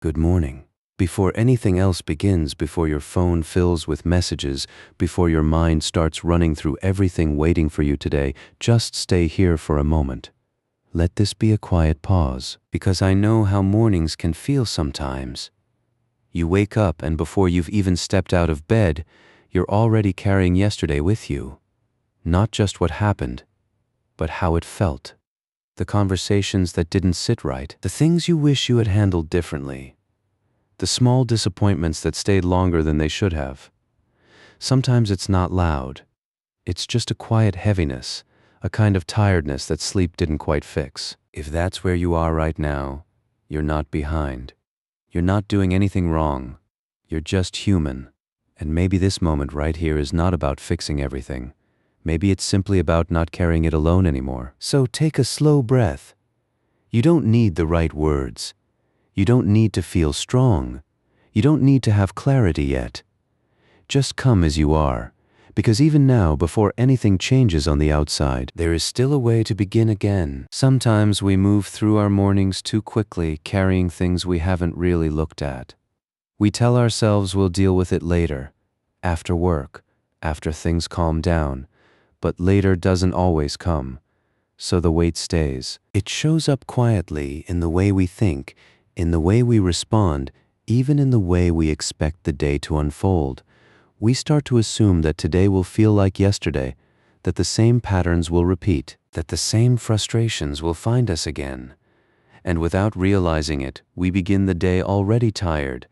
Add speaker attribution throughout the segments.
Speaker 1: Good morning. Before anything else begins, before your phone fills with messages, before your mind starts running through everything waiting for you today, just stay here for a moment. Let this be a quiet pause, because I know how mornings can feel sometimes. You wake up and before you've even stepped out of bed, you're already carrying yesterday with you. Not just what happened, but how it felt. The conversations that didn't sit right, the things you wish you had handled differently, the small disappointments that stayed longer than they should have. Sometimes it's not loud. It's just a quiet heaviness, a kind of tiredness that sleep didn't quite fix. If that's where you are right now, you're not behind. You're not doing anything wrong. You're just human. And maybe this moment right here is not about fixing everything. Maybe it's simply about not carrying it alone anymore. So take a slow breath. You don't need the right words. You don't need to feel strong. You don't need to have clarity yet. Just come as you are, because even now, before anything changes on the outside, there is still a way to begin again. Sometimes we move through our mornings too quickly, carrying things we haven't really looked at. We tell ourselves we'll deal with it later, after work, after things calm down. But later doesn't always come, so the wait stays. It shows up quietly in the way we think, in the way we respond, even in the way we expect the day to unfold. We start to assume that today will feel like yesterday, that the same patterns will repeat, that the same frustrations will find us again. And without realizing it, we begin the day already tired,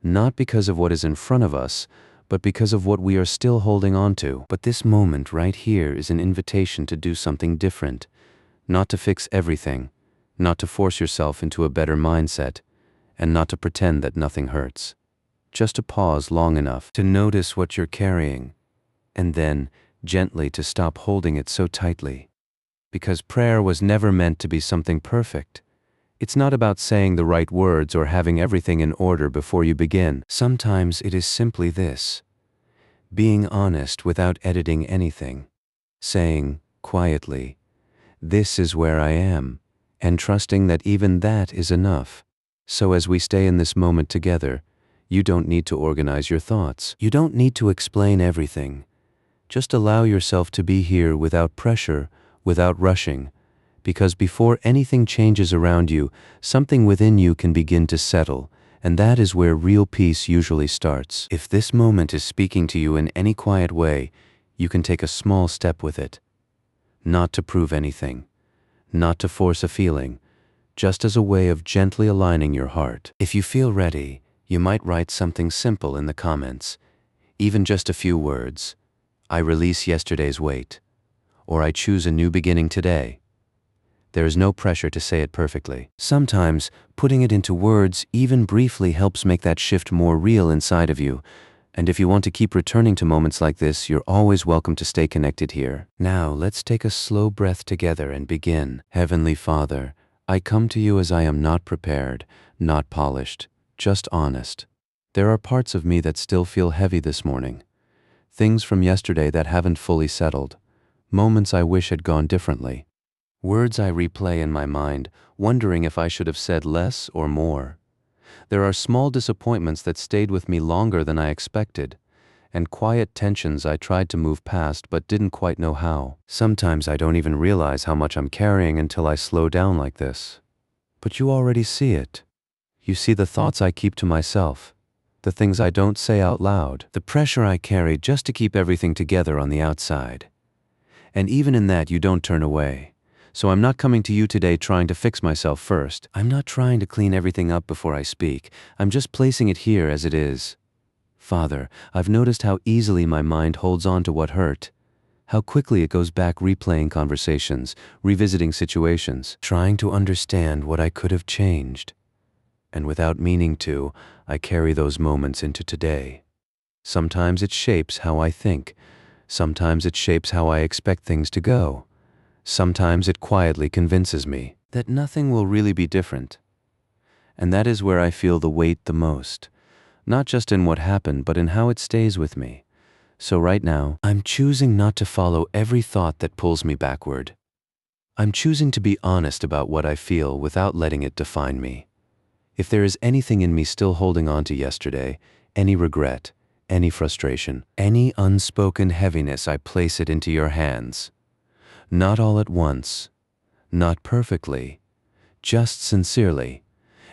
Speaker 1: not because of what is in front of us, but because of what we are still holding on to. But this moment right here is an invitation to do something different, not to fix everything, not to force yourself into a better mindset, and not to pretend that nothing hurts. Just to pause long enough to notice what you're carrying, and then gently to stop holding it so tightly. Because prayer was never meant to be something perfect. It's not about saying the right words or having everything in order before you begin. Sometimes it is simply this: being honest without editing anything, saying quietly, "This is where I am," and trusting that even that is enough. So as we stay in this moment together, you don't need to organize your thoughts. You don't need to explain everything. Just allow yourself to be here without pressure, without rushing. Because before anything changes around you, something within you can begin to settle, and that is where real peace usually starts. If this moment is speaking to you in any quiet way, you can take a small step with it. Not to prove anything, not to force a feeling, just as a way of gently aligning your heart. If you feel ready, you might write something simple in the comments, even just a few words. I release yesterday's weight, or I choose a new beginning today. There is no pressure to say it perfectly. Sometimes, putting it into words, even briefly, helps make that shift more real inside of you. And if you want to keep returning to moments like this, you're always welcome to stay connected here. Now, let's take a slow breath together and begin. Heavenly Father, I come to you as I am, not prepared, not polished, just honest. There are parts of me that still feel heavy this morning. Things from yesterday that haven't fully settled. Moments I wish had gone differently. Words I replay in my mind, wondering if I should have said less or more. There are small disappointments that stayed with me longer than I expected, and quiet tensions I tried to move past but didn't quite know how. Sometimes I don't even realize how much I'm carrying until I slow down like this. But you already see it. You see the thoughts I keep to myself, the things I don't say out loud, the pressure I carry just to keep everything together on the outside. And even in that, you don't turn away. So I'm not coming to you today trying to fix myself first. I'm not trying to clean everything up before I speak. I'm just placing it here as it is. Father, I've noticed how easily my mind holds on to what hurt, how quickly it goes back replaying conversations, revisiting situations, trying to understand what I could have changed. And without meaning to, I carry those moments into today. Sometimes it shapes how I think. Sometimes it shapes how I expect things to go. Sometimes it quietly convinces me that nothing will really be different. And that is where I feel the weight the most, not just in what happened, but in how it stays with me. So right now, I'm choosing not to follow every thought that pulls me backward. I'm choosing to be honest about what I feel without letting it define me. If there is anything in me still holding on to yesterday, any regret, any frustration, any unspoken heaviness, I place it into your hands. Not all at once, not perfectly, just sincerely,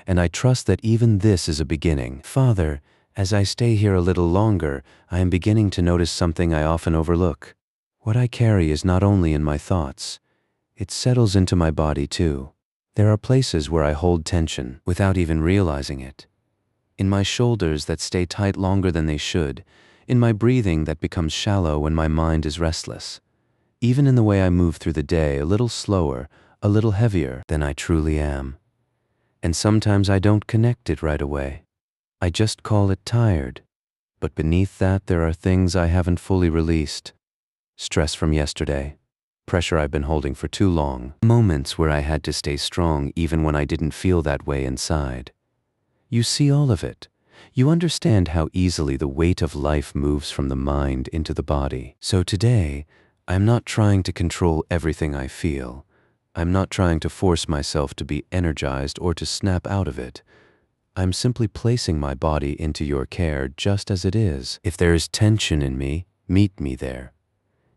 Speaker 1: and I trust that even this is a beginning. Father, as I stay here a little longer, I am beginning to notice something I often overlook. What I carry is not only in my thoughts, it settles into my body too. There are places where I hold tension without even realizing it. In my shoulders that stay tight longer than they should, in my breathing that becomes shallow when my mind is restless, even in the way I move through the day, a little slower, a little heavier than I truly am. And sometimes I don't connect it right away. I just call it tired. But beneath that, there are things I haven't fully released. Stress from yesterday, pressure I've been holding for too long, moments where I had to stay strong even when I didn't feel that way inside. You see all of it. You understand how easily the weight of life moves from the mind into the body. So today, I'm not trying to control everything I feel. I'm not trying to force myself to be energized or to snap out of it. I'm simply placing my body into your care just as it is. If there is tension in me, meet me there.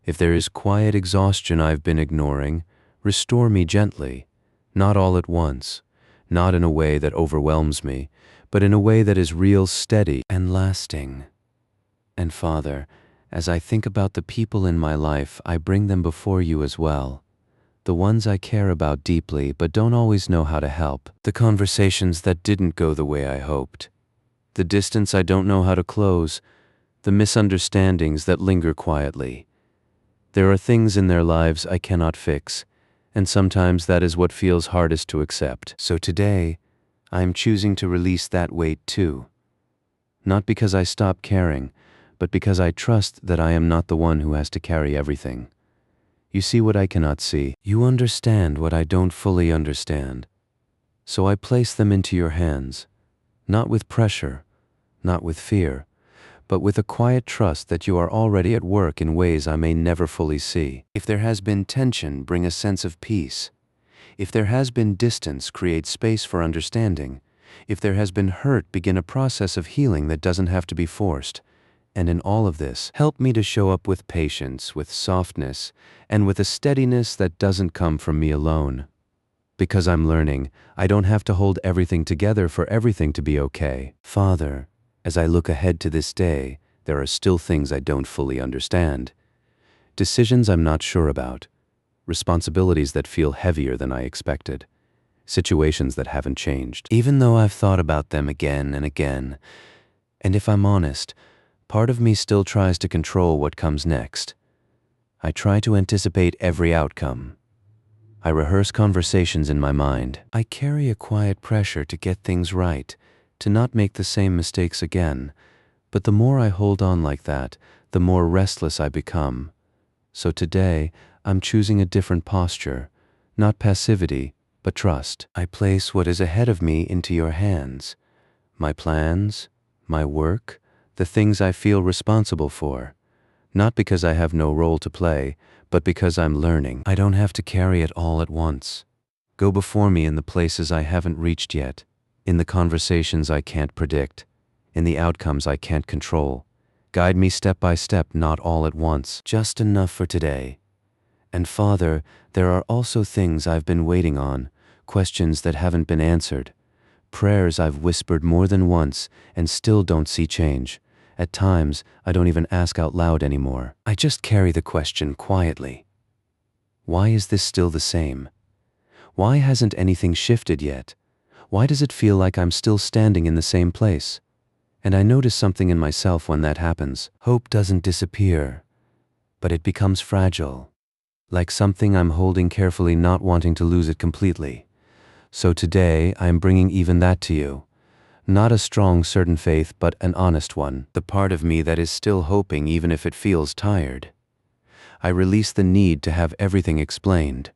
Speaker 1: If there is quiet exhaustion I've been ignoring, restore me gently, not all at once, not in a way that overwhelms me, but in a way that is real, steady, and lasting. And Father, as I think about the people in my life, I bring them before you as well. The ones I care about deeply but don't always know how to help. The conversations that didn't go the way I hoped. The distance I don't know how to close. The misunderstandings that linger quietly. There are things in their lives I cannot fix, and sometimes that is what feels hardest to accept. So today, I am choosing to release that weight too. Not because I stop caring, but because I trust that I am not the one who has to carry everything. You see what I cannot see. You understand what I don't fully understand. So I place them into your hands, not with pressure, not with fear, but with a quiet trust that you are already at work in ways I may never fully see. If there has been tension, bring a sense of peace. If there has been distance, create space for understanding. If there has been hurt, begin a process of healing that doesn't have to be forced. And in all of this, help me to show up with patience, with softness, and with a steadiness that doesn't come from me alone. Because I'm learning, I don't have to hold everything together for everything to be okay. Father, as I look ahead to this day, there are still things I don't fully understand. Decisions I'm not sure about. Responsibilities that feel heavier than I expected. Situations that haven't changed, even though I've thought about them again and again. And if I'm honest, part of me still tries to control what comes next. I try to anticipate every outcome. I rehearse conversations in my mind. I carry a quiet pressure to get things right, to not make the same mistakes again. But the more I hold on like that, the more restless I become. So today, I'm choosing a different posture, not passivity, but trust. I place what is ahead of me into your hands. My plans, my work, the things I feel responsible for. Not because I have no role to play, but because I'm learning. I don't have to carry it all at once. Go before me in the places I haven't reached yet, in the conversations I can't predict, in the outcomes I can't control. Guide me step by step, not all at once, just enough for today. And Father, there are also things I've been waiting on, questions that haven't been answered, prayers I've whispered more than once and still don't see change. At times, I don't even ask out loud anymore. I just carry the question quietly. Why is this still the same? Why hasn't anything shifted yet? Why does it feel like I'm still standing in the same place? And I notice something in myself when that happens. Hope doesn't disappear, but it becomes fragile. Like something I'm holding carefully, not wanting to lose it completely. So today, I am bringing even that to you. Not a strong, certain faith, but an honest one. The part of me that is still hoping even if it feels tired. I release the need to have everything explained.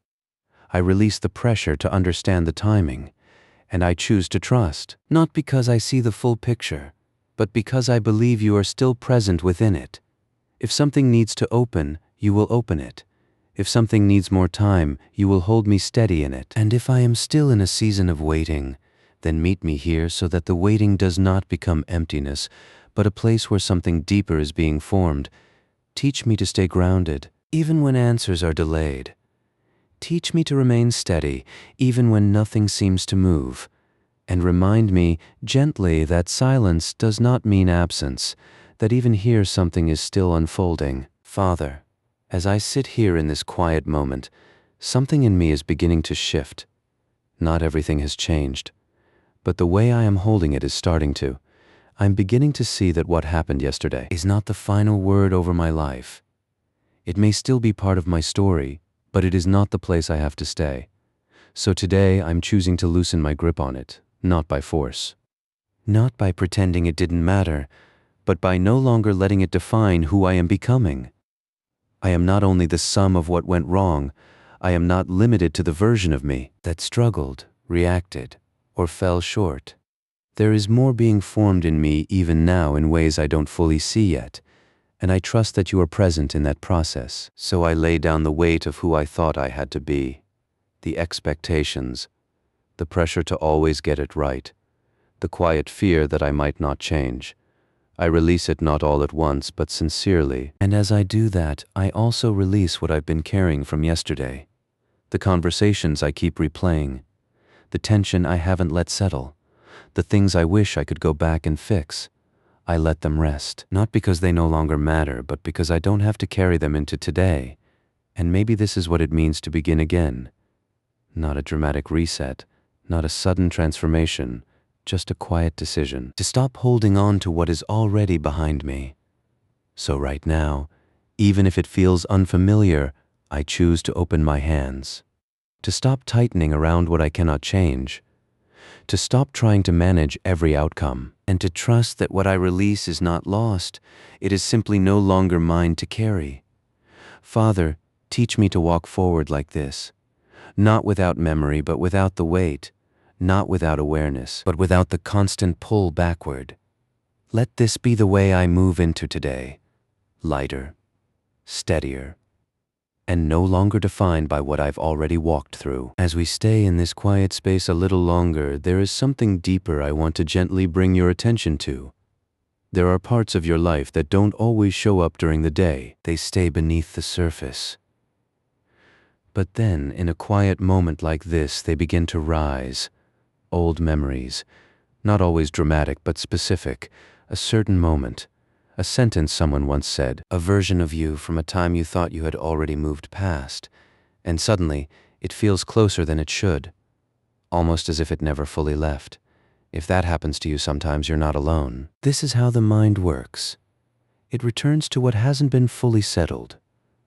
Speaker 1: I release the pressure to understand the timing. And I choose to trust, not because I see the full picture, but because I believe you are still present within it. If something needs to open, you will open it. If something needs more time, you will hold me steady in it. And if I am still in a season of waiting, Then meet me here so that the waiting does not become emptiness, but a place where something deeper is being formed. Teach me to stay grounded, even when answers are delayed. Teach me to remain steady, even when nothing seems to move. And remind me gently that silence does not mean absence, that even here something is still unfolding. Father, as I sit here in this quiet moment, something in me is beginning to shift. Not everything has changed, but the way I am holding it is starting to. I'm beginning to see that what happened yesterday is not the final word over my life. It may still be part of my story, but it is not the place I have to stay. So today I'm choosing to loosen my grip on it, not by force. Not by pretending it didn't matter, but by no longer letting it define who I am becoming. I am not only the sum of what went wrong, I am not limited to the version of me that struggled, reacted, or fell short. There is more being formed in me even now in ways I don't fully see yet, and I trust that you are present in that process. So I lay down the weight of who I thought I had to be, the expectations, the pressure to always get it right, the quiet fear that I might not change. I release it not all at once, but sincerely. And as I do that, I also release what I've been carrying from yesterday. The conversations I keep replaying, the tension I haven't let settle, the things I wish I could go back and fix. I let them rest, not because they no longer matter, but because I don't have to carry them into today. And maybe this is what it means to begin again. Not a dramatic reset, not a sudden transformation, just a quiet decision to stop holding on to what is already behind me. So right now, even if it feels unfamiliar, I choose to open my hands, to stop tightening around what I cannot change, to stop trying to manage every outcome, and to trust that what I release is not lost, it is simply no longer mine to carry. Father, teach me to walk forward like this, not without memory, but without the weight, not without awareness, but without the constant pull backward. Let this be the way I move into today, lighter, steadier, and no longer defined by what I've already walked through. As we stay in this quiet space a little longer, there is something deeper I want to gently bring your attention to. There are parts of your life that don't always show up during the day. They stay beneath the surface. But then, in a quiet moment like this, they begin to rise. Old memories, not always dramatic but specific, a certain moment, a sentence someone once said, a version of you from a time you thought you had already moved past, and suddenly it feels closer than it should, almost as if it never fully left. If that happens to you sometimes, you're not alone. This is how the mind works. It returns to what hasn't been fully settled,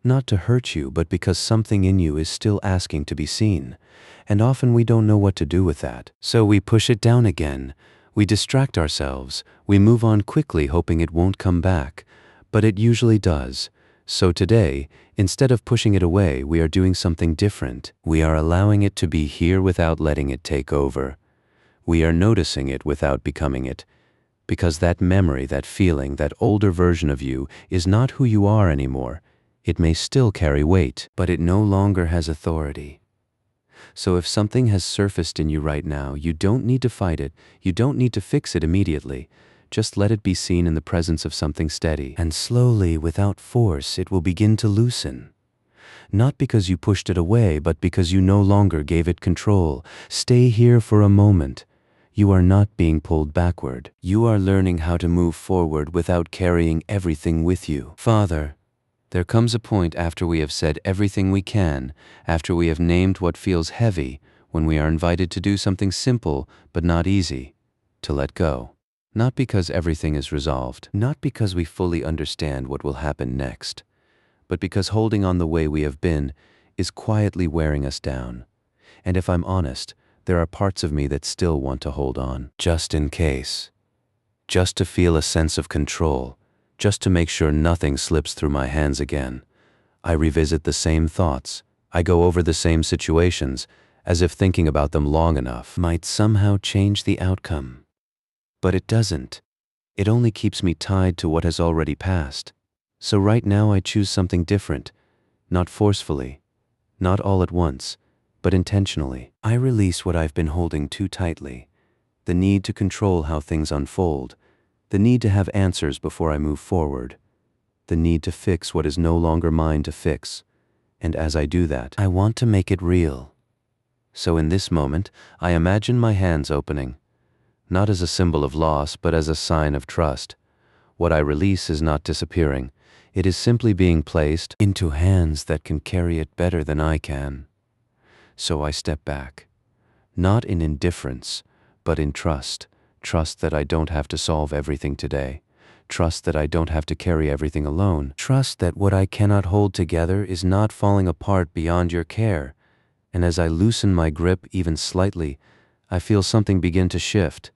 Speaker 1: not to hurt you, but because something in you is still asking to be seen. And often we don't know what to do with that. So we push it down again. We distract ourselves. We move on quickly, hoping it won't come back. But it usually does. So today, instead of pushing it away, we are doing something different. We are allowing it to be here without letting it take over. We are noticing it without becoming it. Because that memory, that feeling, that older version of you is not who you are anymore. It may still carry weight, but it no longer has authority. So if something has surfaced in you right now, you don't need to fight it, you don't need to fix it immediately. Just let it be seen in the presence of something steady. And slowly, without force, it will begin to loosen. Not because you pushed it away, but because you no longer gave it control. Stay here for a moment. You are not being pulled backward. You are learning how to move forward without carrying everything with you. Father, there comes a point after we have said everything we can, after we have named what feels heavy, when we are invited to do something simple but not easy, to let go. Not because everything is resolved, not because we fully understand what will happen next, but because holding on the way we have been is quietly wearing us down. And if I'm honest, there are parts of me that still want to hold on, just in case. Just to feel a sense of control. Just to make sure nothing slips through my hands again. I revisit the same thoughts. I go over the same situations, as if thinking about them long enough might somehow change the outcome. But it doesn't. It only keeps me tied to what has already passed. So right now I choose something different, not forcefully, not all at once, but intentionally. I release what I've been holding too tightly, the need to control how things unfold, the need to have answers before I move forward, the need to fix what is no longer mine to fix. And as I do that, I want to make it real. So in this moment, I imagine my hands opening, not as a symbol of loss, but as a sign of trust. What I release is not disappearing. It is simply being placed into hands that can carry it better than I can. So I step back, not in indifference, but in trust. Trust that I don't have to solve everything today. Trust that I don't have to carry everything alone. Trust that what I cannot hold together is not falling apart beyond your care. And as I loosen my grip even slightly, I feel something begin to shift.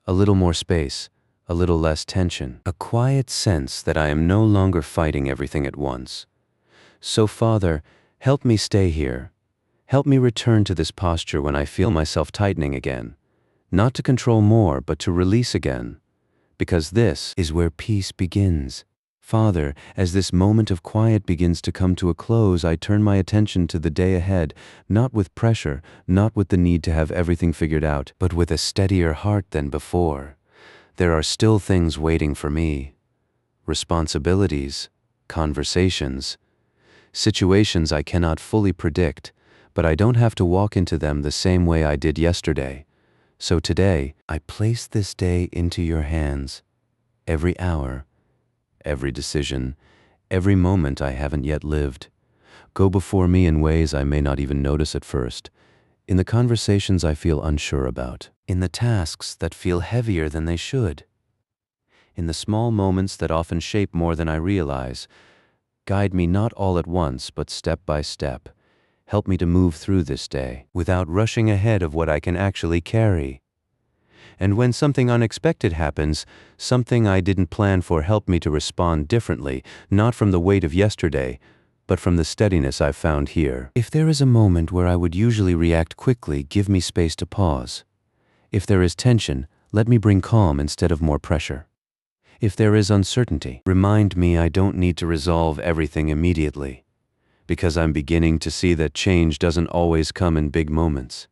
Speaker 1: A little more space, a little less tension, a quiet sense that I am no longer fighting everything at once. So Father, help me stay here. Help me return to this posture when I feel myself tightening again. Not to control more, but to release again. Because this is where peace begins. Father, as this moment of quiet begins to come to a close, I turn my attention to the day ahead, not with pressure, not with the need to have everything figured out, but with a steadier heart than before. There are still things waiting for me. Responsibilities, conversations, situations I cannot fully predict, but I don't have to walk into them the same way I did yesterday. So today, I place this day into your hands. Every hour, every decision, every moment I haven't yet lived. Go before me in ways I may not even notice at first, in the conversations I feel unsure about, in the tasks that feel heavier than they should, in the small moments that often shape more than I realize. Guide me not all at once, but step by step. Help me to move through this day without rushing ahead of what I can actually carry. And when something unexpected happens, something I didn't plan for, help me to respond differently, not from the weight of yesterday, but from the steadiness I've found here. If there is a moment where I would usually react quickly, give me space to pause. If there is tension, let me bring calm instead of more pressure. If there is uncertainty, remind me I don't need to resolve everything immediately, because I'm beginning to see that change doesn't always come in big moments.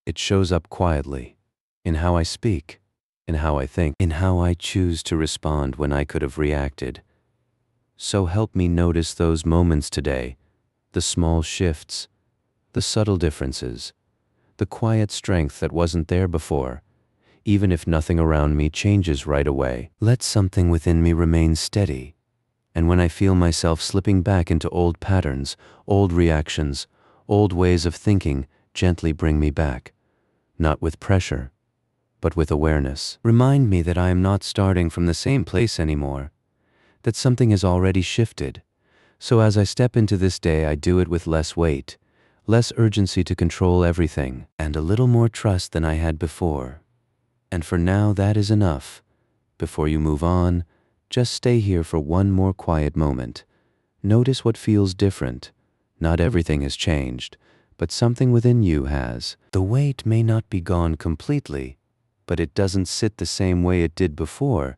Speaker 1: It shows up quietly, in how I speak, in how I think, in how I choose to respond when I could have reacted. So help me notice those moments today, the small shifts, the subtle differences, the quiet strength that wasn't there before. Even if nothing around me changes right away, let something within me remain steady. And when I feel myself slipping back into old patterns, old reactions, old ways of thinking, gently bring me back, not with pressure, but with awareness. Remind me that I am not starting from the same place anymore, that something has already shifted. So as I step into this day, I do it with less weight, less urgency to control everything, and a little more trust than I had before. And for now, that is enough. Before you move on, just stay here for one more quiet moment. Notice what feels different. Not everything has changed, but something within you has. The weight may not be gone completely, but it doesn't sit the same way it did before.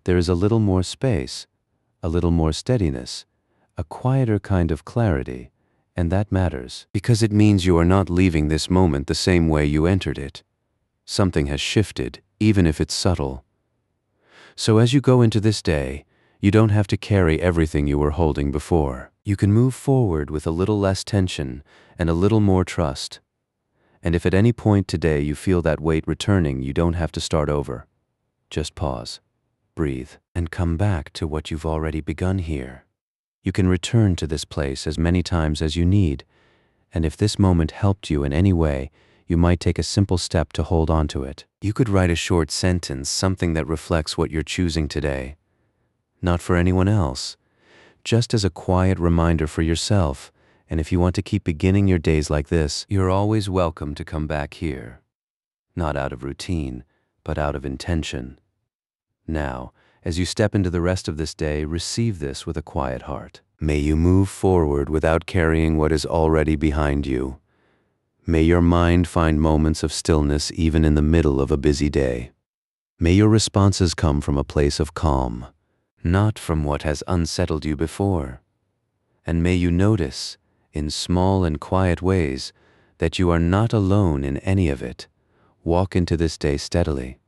Speaker 1: There is a little more space, a little more steadiness, a quieter kind of clarity, and that matters, because it means you are not leaving this moment the same way you entered it. Something has shifted, even if it's subtle. So as you go into this day, you don't have to carry everything you were holding before. You can move forward with a little less tension and a little more trust. And if at any point today you feel that weight returning, you don't have to start over. Just pause, breathe, and come back to what you've already begun here. You can return to this place as many times as you need, and if this moment helped you in any way, you might take a simple step to hold on to it. You could write a short sentence, something that reflects what you're choosing today. Not for anyone else, just as a quiet reminder for yourself. And if you want to keep beginning your days like this, you're always welcome to come back here. Not out of routine, but out of intention. Now, as you step into the rest of this day, receive this with a quiet heart. May you move forward without carrying what is already behind you. May your mind find moments of stillness even in the middle of a busy day. May your responses come from a place of calm, not from what has unsettled you before. And may you notice, in small and quiet ways, that you are not alone in any of it. Walk into this day steadily,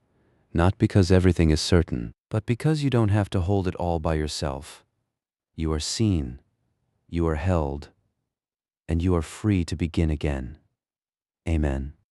Speaker 1: not because everything is certain, but because you don't have to hold it all by yourself. You are seen, you are held, and you are free to begin again. Amen.